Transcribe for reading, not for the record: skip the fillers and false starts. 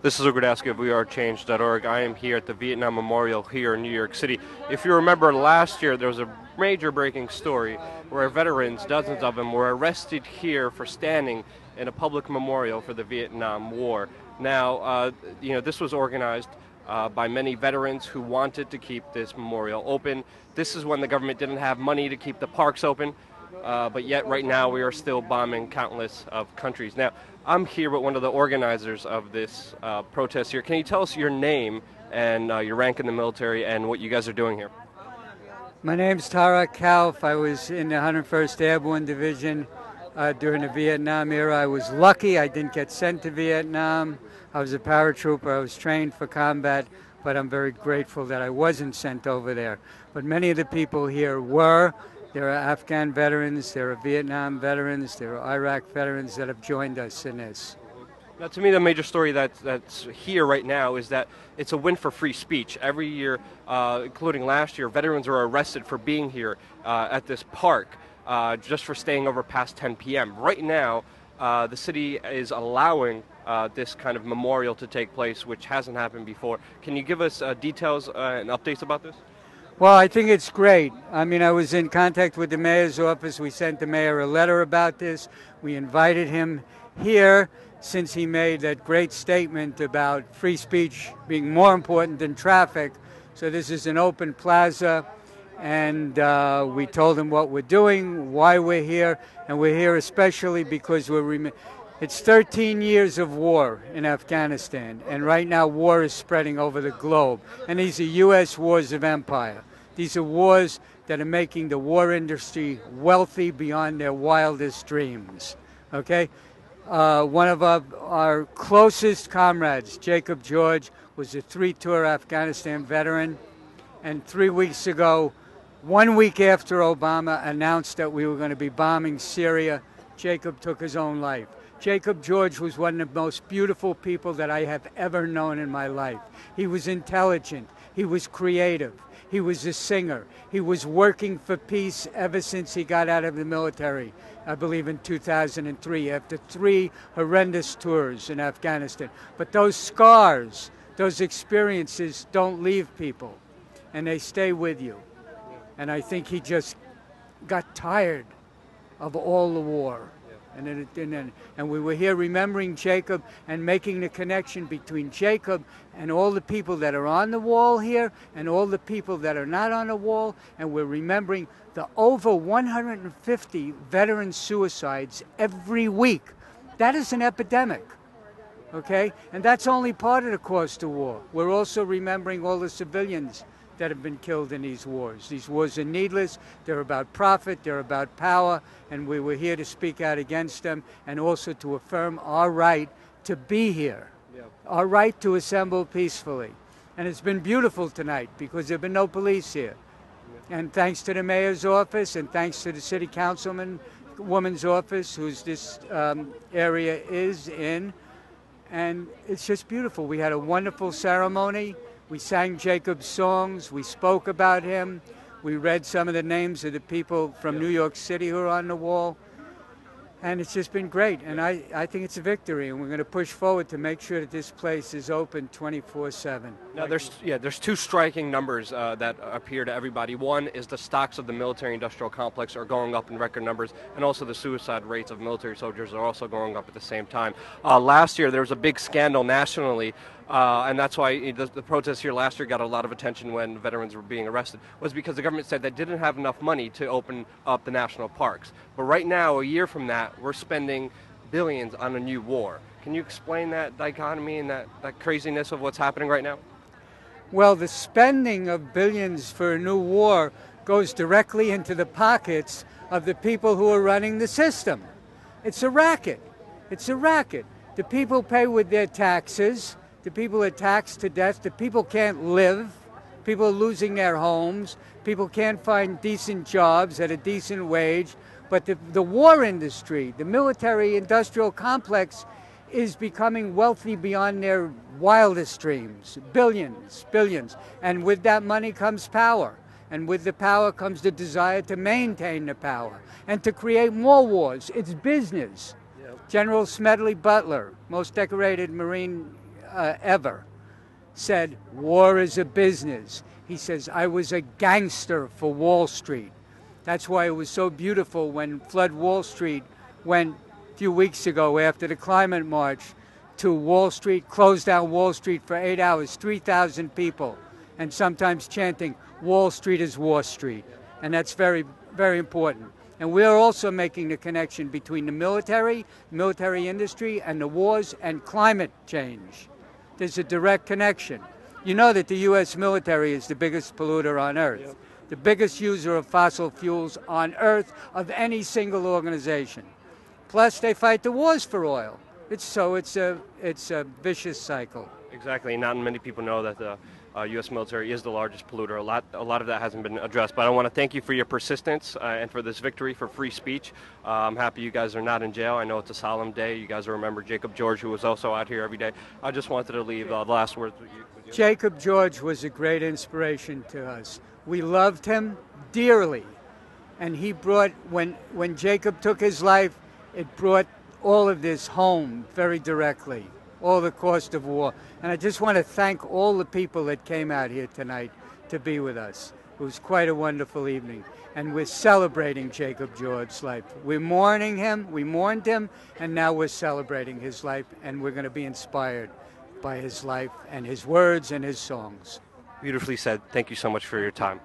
This is Rudkowski of WeAreChange.org. I am here at the Vietnam Memorial here in New York City. If you remember last year, there was a major breaking story where veterans, dozens of them, were arrested here for standing in a public memorial for the Vietnam War. Now, this was organized by many veterans who wanted to keep this memorial open. This is when the government didn't have money to keep the parks open. But yet right now we are still bombing countless of countries. Now, I'm here with one of the organizers of this protest here. Can you tell us your name and your rank in the military and what you guys are doing here? My name's Tarak Kauff. I was in the 101st Airborne Division during the Vietnam era. I was lucky I didn't get sent to Vietnam. I was a paratrooper. I was trained for combat, but I'm very grateful that I wasn't sent over there. But many of the people here were. There are Afghan veterans, there are Vietnam veterans, there are Iraq veterans that have joined us in this. Now, to me, the major story that's here right now is that it's a win for free speech. Every year, including last year, veterans are arrested for being here at this park just for staying over past 10 p.m. Right now, the city is allowing this kind of memorial to take place, which hasn't happened before. Can you give us details and updates about this? Well, I think it's great. I mean, I was in contact with the mayor's office. We sent the mayor a letter about this. We invited him here since he made that great statement about free speech being more important than traffic. So this is an open plaza, and we told him what we're doing, why we're here, and we're here especially because it's 13 years of war in Afghanistan, and right now war is spreading over the globe. And these are U.S. wars of empire. These are wars that are making the war industry wealthy beyond their wildest dreams. Okay? One of our closest comrades, Jacob George, was a 3-tour Afghanistan veteran. And 3 weeks ago, 1 week after Obama announced that we were going to be bombing Syria, Jacob took his own life. Jacob George was one of the most beautiful people that I have ever known in my life. He was intelligent. He was creative. He was a singer. He was working for peace ever since he got out of the military, I believe in 2003, after 3 horrendous tours in Afghanistan. But those scars, those experiences don't leave people, and they stay with you. And I think he just got tired of all the war. And we were here remembering Jacob and making the connection between Jacob and all the people that are on the wall here and all the people that are not on the wall. And we're remembering the over 150 veteran suicides every week. That is an epidemic, okay? And that's only part of the cost of war. We're also remembering all the civilians that have been killed in these wars. These wars are needless. They're about profit. They're about power. And we were here to speak out against them and also to affirm our right to be here, our right to assemble peacefully. And it's been beautiful tonight because there have been no police here. And thanks to the mayor's office and thanks to the city woman's office, whose this area is in. And it's just beautiful. We had a wonderful ceremony. We sang Jacob's songs. We spoke about him. We read some of the names of the people from New York City who are on the wall. And it's just been great. And I think it's a victory. And we're going to push forward to make sure that this place is open 24/7. Now, there's 2 striking numbers that appear to everybody. One is the stocks of the military-industrial complex are going up in record numbers, and also the suicide rates of military soldiers are also going up at the same time. Last year, there was a big scandal nationally, and that's why the protests here last year got a lot of attention when veterans were being arrested, was because the government said they didn't have enough money to open up the national parks. But right now, a year from that, we're spending billions on a new war. Can you explain that dichotomy and that craziness of what's happening right now? Well, the spending of billions for a new war goes directly into the pockets of the people who are running the system. It's a racket. It's a racket. The people pay with their taxes. The people are taxed to death. The people can't live. People are losing their homes. People can't find decent jobs at a decent wage. But the war industry, the military-industrial complex, is becoming wealthy beyond their wildest dreams. Billions, billions. And with that money comes power. And with the power comes the desire to maintain the power and to create more wars. It's business. Yep. General Smedley Butler, most decorated Marine ever, said war is a business. He says, I was a gangster for Wall Street. That's why it was so beautiful when Flood Wall Street went a few weeks ago after the climate march to Wall Street, closed down Wall Street for 8 hours, 3,000 people, and sometimes chanting, Wall Street is War Street. And that's very, very important. And we're also making the connection between the military industry, and the wars and climate change. There's a direct connection. You know that the U.S. military is the biggest polluter on Earth, yep. The biggest user of fossil fuels on Earth of any single organization. Plus, they fight the wars for oil. It's a vicious cycle. Exactly. Not many people know that the U.S. military is the largest polluter. A lot of that hasn't been addressed. But I want to thank you for your persistence and for this victory for free speech. I'm happy you guys are not in jail. I know it's a solemn day. You guys will remember Jacob George, who was also out here every day. I just wanted to leave the last words with you. Jacob George was a great inspiration to us. We loved him dearly. And he brought, when Jacob took his life, it brought all of this home very directly, all the cost of war. And I just want to thank all the people that came out here tonight to be with us. It was quite a wonderful evening. And we're celebrating Jacob George's life. We're mourning him, we mourned him, and now we're celebrating his life, and we're going to be inspired by his life and his words and his songs. Beautifully said. Thank you so much for your time.